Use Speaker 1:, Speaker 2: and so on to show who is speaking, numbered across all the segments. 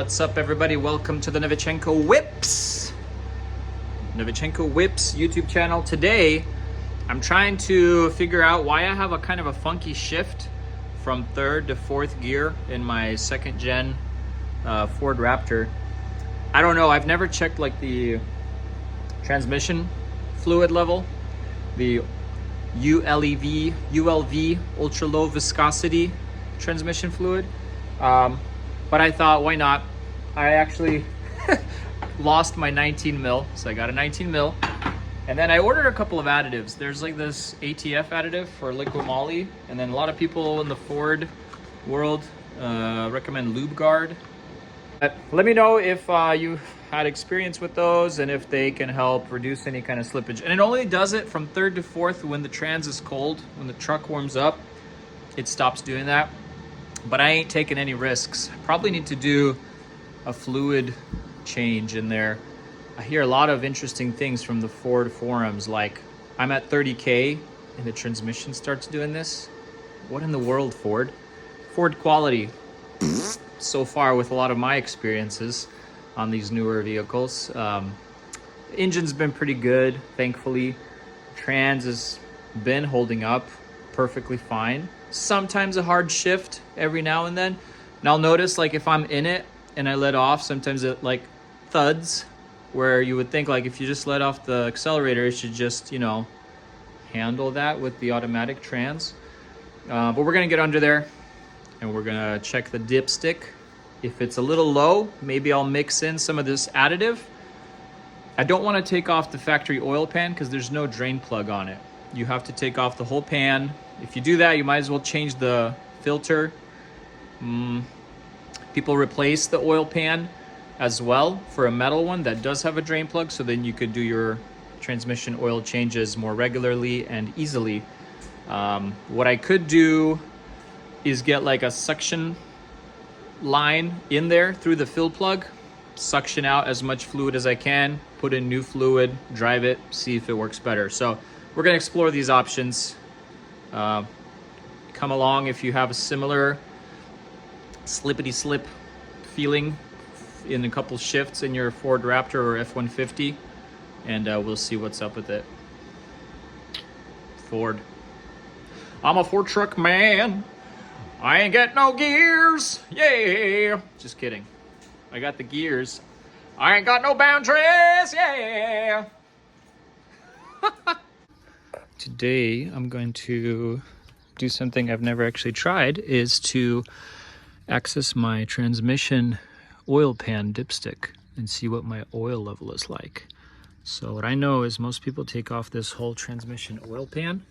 Speaker 1: What's up, everybody? Welcome to the Novichenko Whips YouTube channel. Today I'm trying to figure out why I have a kind of a funky shift from third to fourth gear in my second gen Ford Raptor. I don't know, I've never checked like the transmission fluid level, the ULV, ultra low viscosity transmission fluid. But I thought, why not? I actually lost my 19 mil, so I got a 19 mil. And then I ordered a couple of additives. There's like this ATF additive for liquid moly, and then a lot of people in the Ford world recommend Lube Guard. Let me know if you had experience with those and if they can help reduce any kind of slippage. And it only does it from third to fourth when the trans is cold. When the truck warms up, it stops doing that. But I ain't taking any risks. Probably need to do a fluid change in there. I hear a lot of interesting things from the Ford forums, like I'm at 30K and the transmission starts doing this. What in the world, Ford? Ford quality so far with a lot of my experiences on these newer vehicles. The engine's been pretty good, thankfully. Trans has been holding up perfectly fine. Sometimes a hard shift every now and then. And I'll notice, like, if I'm in it and I let off, sometimes it like thuds, where you would think like if you just let off the accelerator, it should just, you know, handle that with the automatic trans. But we're gonna get under there and we're gonna check the dipstick. If it's a little low, maybe I'll mix in some of this additive. I don't want to take off the factory oil pan because there's no drain plug on it. You have to take off the whole pan. If you do that, you might as well change the filter. People replace the oil pan as well for a metal one that does have a drain plug, so then you could do your transmission oil changes more regularly and easily. What I could do is get like a suction line in there through the fill plug, suction out as much fluid as I can, put in new fluid, drive it, see if it works better. So we're gonna explore these options. Come along if you have a similar slippity slip feeling in a couple shifts in your Ford Raptor or F-150, and we'll see what's up with it. Ford. I'm a Ford truck man. I ain't got no gears. Yeah. Just kidding. I got the gears. I ain't got no boundaries. Yeah. Today I'm going to do something I've never actually tried, is to access my transmission oil pan dipstick and see what my oil level is like. So what I know is most people take off this whole transmission oil pan.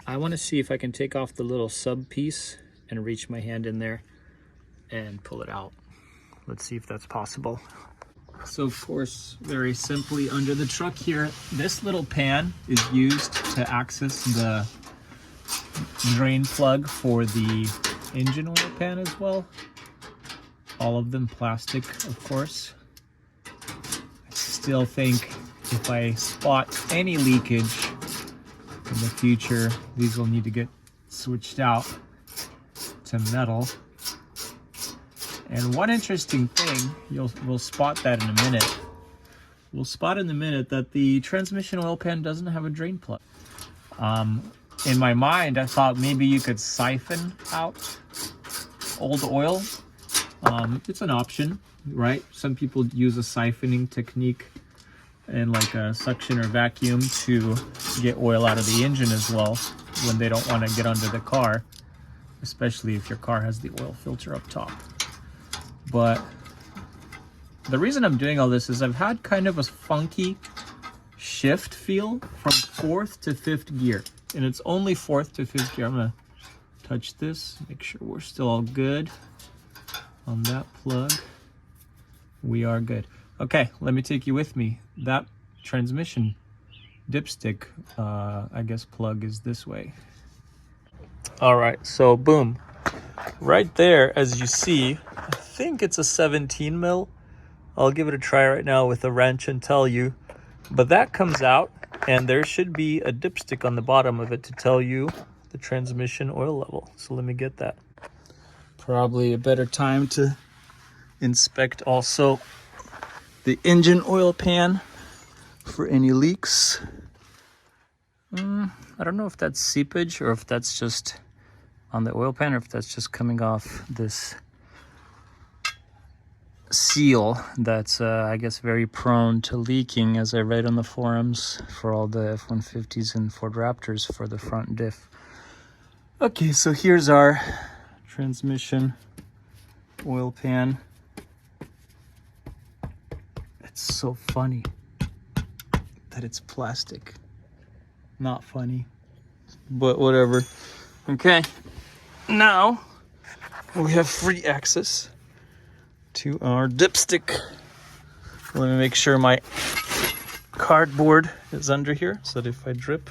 Speaker 1: I want to see if I can take off the little sub piece and reach my hand in there and pull it out. Let's see if that's possible. So of course, very simply, under the truck here, this little pan is used to access the drain plug for the engine oil pan as well. All of them plastic, of course. I still think if I spot any leakage in the future, these will need to get switched out to metal. And one interesting thing, we'll spot that in a minute. We'll spot in a minute that the transmission oil pan doesn't have a drain plug. In my mind, I thought maybe you could siphon out old oil. It's an option, right? Some people use a siphoning technique and like a suction or vacuum to get oil out of the engine as well when they don't want to get under the car, especially if your car has the oil filter up top. But the reason I'm doing all this is I've had kind of a funky shift feel from fourth to fifth gear, and it's only fourth to fifth gear. I'm gonna touch this, make sure we're still all good on that plug. We are good. Okay, let me take you with me. That transmission dipstick, I guess plug is this way. All right, so boom. Right there, as you see, I think it's a 17 mil. I'll give it a try right now with a wrench and tell you. But that comes out, and there should be a dipstick on the bottom of it to tell you the transmission oil level. So let me get that. Probably a better time to Inspect also the engine oil pan for any leaks. I don't know if that's seepage or if that's just on the oil pan or if that's just coming off this seal that's I guess very prone to leaking, as I read on the forums for all the F-150s and Ford Raptors for the front diff. Okay, so here's our transmission oil pan. It's so funny that it's plastic. Not funny, but whatever. Okay, now we have free access to our dipstick. Let me make sure my cardboard is under here so that if I drip,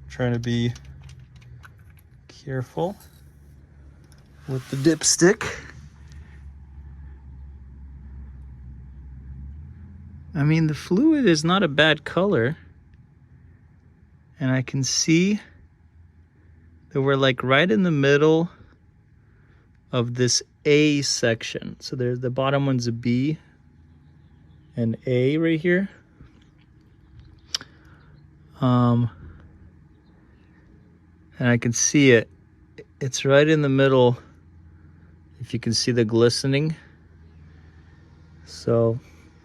Speaker 1: trying to be careful with the dipstick. I mean, the fluid is not a bad color, and I can see that we're like right in the middle of this A section. So there's the bottom one's a B and A right here. And I can see it. It's right in the middle, if you can see the glistening. So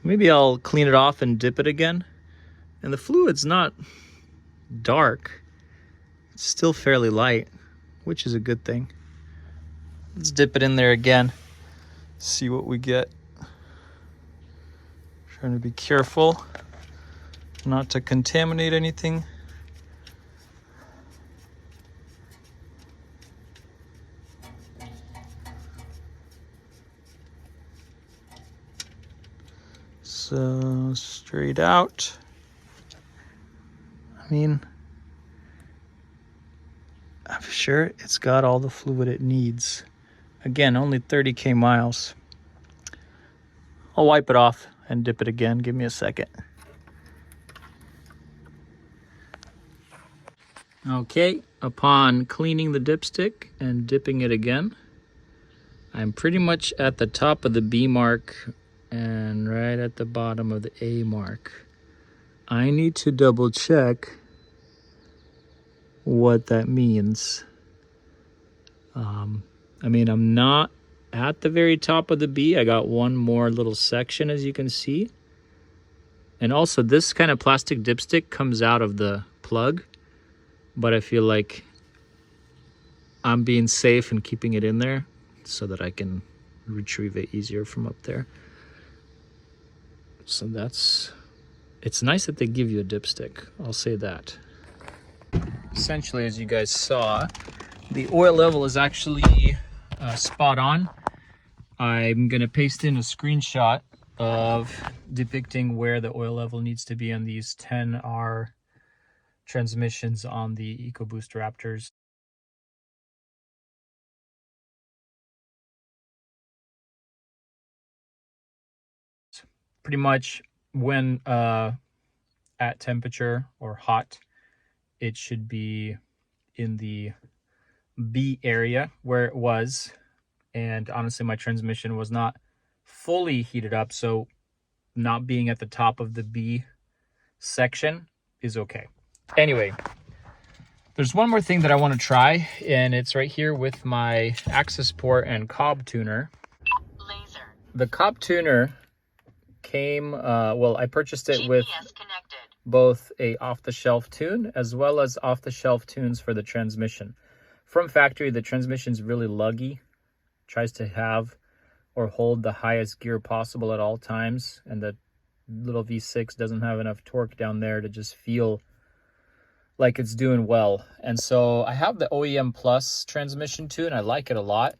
Speaker 1: maybe I'll clean it off and dip it again. And the fluid's not dark. It's still fairly light, which is a good thing. Let's dip it in there again, see what we get. Trying to be careful not to contaminate anything. So straight out. I mean, I'm sure it's got all the fluid it needs. Again, only 30K miles. I'll wipe it off and dip it again. Give me a second. Okay, upon cleaning the dipstick and dipping it again, I'm pretty much at the top of the B mark and right at the bottom of the A mark. I need to double check what that means. I mean, I'm not at the very top of the B. I got one more little section, as you can see. And also, this kind of plastic dipstick comes out of the plug, but I feel like I'm being safe and keeping it in there so that I can retrieve it easier from up there. So it's nice that they give you a dipstick, I'll say that. Essentially, as you guys saw, the oil level is actually spot on. I'm gonna paste in a screenshot of depicting where the oil level needs to be on these 10R transmissions on the EcoBoost Raptors. Pretty much when at temperature or hot, it should be in the B area where it was. And honestly, my transmission was not fully heated up, so not being at the top of the B section is okay. Anyway, there's one more thing that I want to try, and it's right here with my access port and cob tuner. Laser. The cob tuner came, well, I purchased it with both a off-the-shelf tune as well as off-the-shelf tunes for the transmission. From factory, the transmission's really luggy. Tries to have or hold the highest gear possible at all times, and the little V6 doesn't have enough torque down there to just feel like it's doing well. And so I have the OEM Plus transmission tune. I like it a lot.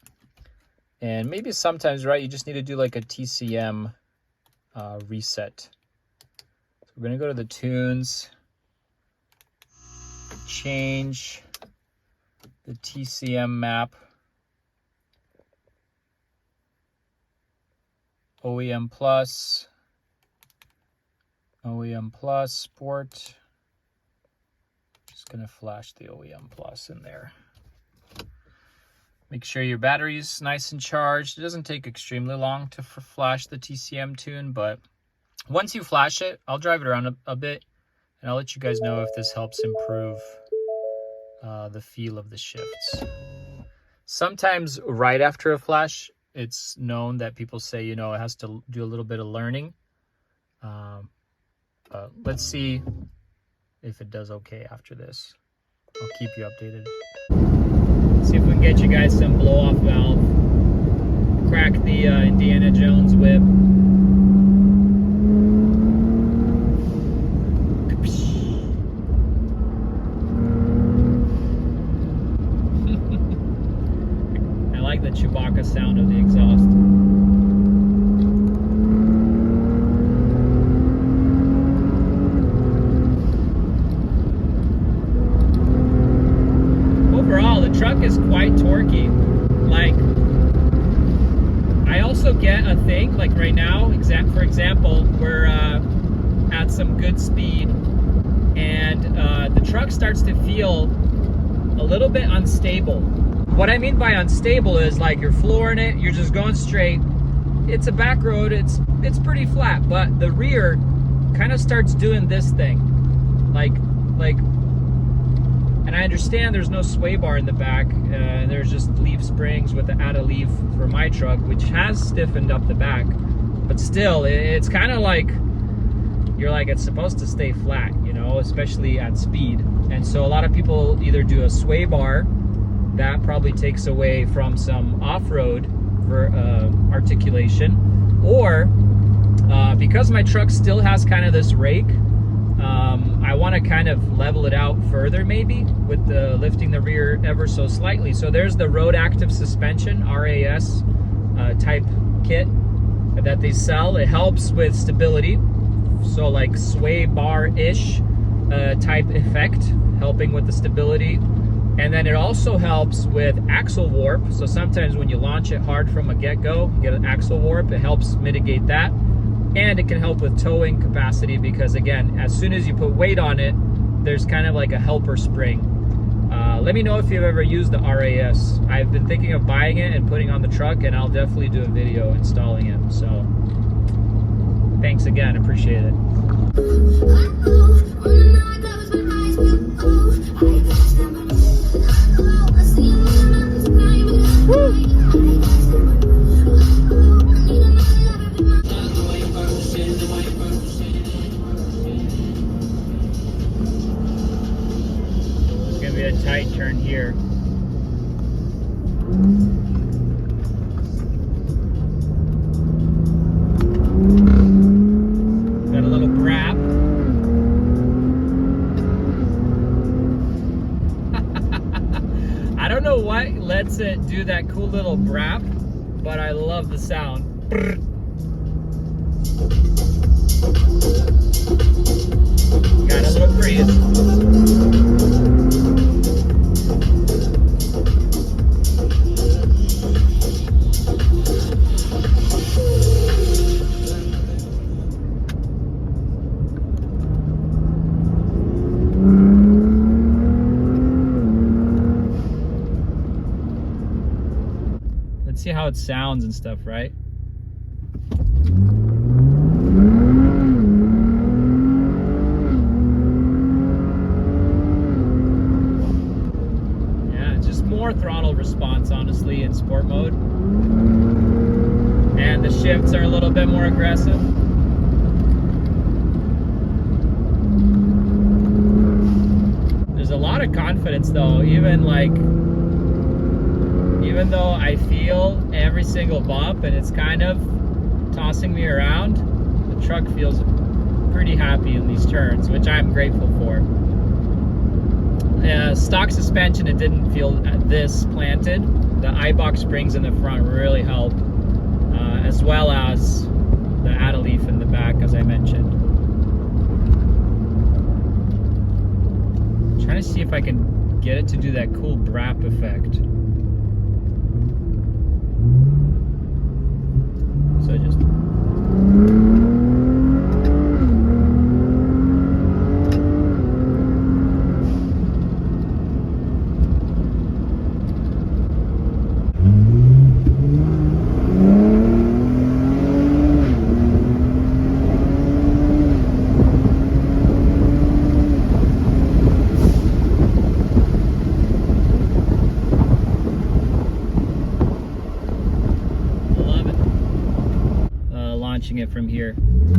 Speaker 1: And maybe sometimes, right, you just need to do like a TCM reset. So we're gonna go to the tunes, change the TCM map, OEM Plus, Sport. Just gonna flash the OEM Plus in there. Make sure your battery's nice and charged. It doesn't take extremely long to flash the TCM Tune, but once you flash it, I'll drive it around a bit, and I'll let you guys know if this helps improve the feel of the shifts. Sometimes right after a flash, it's known that people say, you know, it has to do a little bit of learning. But let's see if it does okay after this. I'll keep you updated. See if we can get you guys some blow-off valve. Crack the Indiana Jones whip. I like the Chewbacca sound of the exhaust. Overall, the truck is quite torquey. Like, I also get a thing, like right now, for example, we're at some good speed, and the truck starts to feel a little bit unstable. What I mean by unstable is like you're flooring it, you're just going straight. It's a back road, it's pretty flat, but the rear kind of starts doing this thing. Like, and I understand there's no sway bar in the back. There's just leaf springs with the add-a-leaf for my truck, which has stiffened up the back. But still, it's kind of like, you're like, it's supposed to stay flat, you know, especially at speed. And so a lot of people either do a sway bar, that probably takes away from some off-road articulation, or because my truck still has kind of this rake, I want to kind of level it out further, maybe with lifting the rear ever so slightly. So there's the Road Active Suspension, RAS type kit that they sell. It helps with stability, so like sway bar-ish type effect, helping with the stability. And then it also helps with axle warp. So sometimes when you launch it hard from a get-go, you get an axle warp. It helps mitigate that. And it can help with towing capacity because, again, as soon as you put weight on it, there's kind of like a helper spring. Let me know if you've ever used the RAS. I've been thinking of buying it and putting it on the truck, and I'll definitely do a video installing it. So thanks again, appreciate it. A tight turn here. Got a little brap. I don't know what lets it do that cool little brap, but I love the sound. Got a little breeze. See how it sounds and stuff, right? Yeah, just more throttle response, honestly, in sport mode. And the shifts are a little bit more aggressive. There's a lot of confidence though, even though I feel every single bump and it's kind of tossing me around, the truck feels pretty happy in these turns, which I'm grateful for. Stock suspension, it didn't feel this planted. The eye-box springs in the front really help, as well as the add-a-leaf in the back, as I mentioned. I'm trying to see if I can get it to do that cool brap effect. So I just I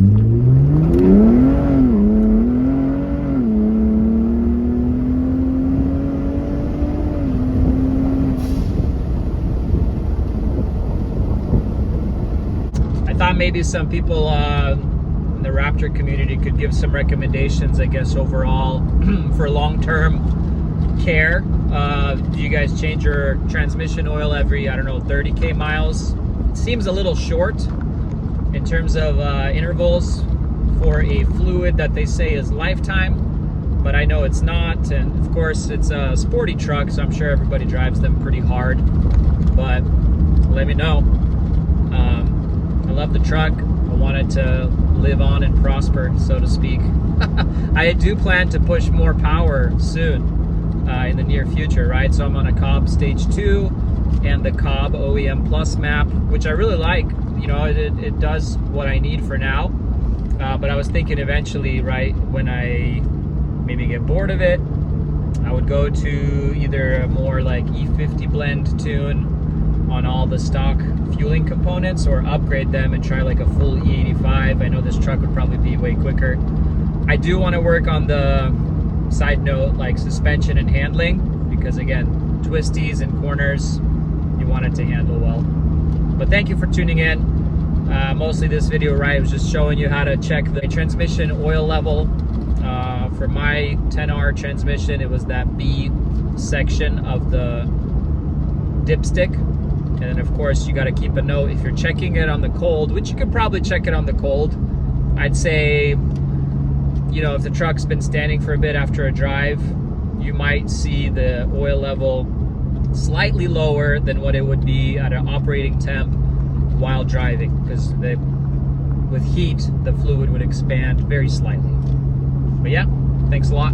Speaker 1: thought maybe some people in the Raptor community could give some recommendations, I guess, overall for long-term care. Do you guys change your transmission oil every, I don't know, 30K miles? It seems a little short in terms of intervals for a fluid that they say is lifetime, but I know it's not. And of course, it's a sporty truck, so I'm sure everybody drives them pretty hard. But let me know. I love the truck. I wanted to live on and prosper, so to speak. I do plan to push more power soon in the near future, right? So I'm on a Cobb Stage 2 and the Cobb OEM Plus map, which I really like. You know, it does what I need for now. But I was thinking eventually, right, when I maybe get bored of it, I would go to either a more like E50 blend tune on all the stock fueling components, or upgrade them and try like a full E85. I know this truck would probably be way quicker. I do want to work on the side note, like suspension and handling, because again, twisties and corners, you want it to handle well. But thank you for tuning in. Mostly this video, right, was just showing you how to check the transmission oil level. For my 10R transmission, it was that B section of the dipstick. And then of course you got to keep a note if you're checking it on the cold, which you could probably check it on the cold. I'd say, you know, if the truck's been standing for a bit after a drive, you might see the oil level slightly lower than what it would be at an operating temp while driving, because with heat the fluid would expand very slightly. But yeah, thanks a lot.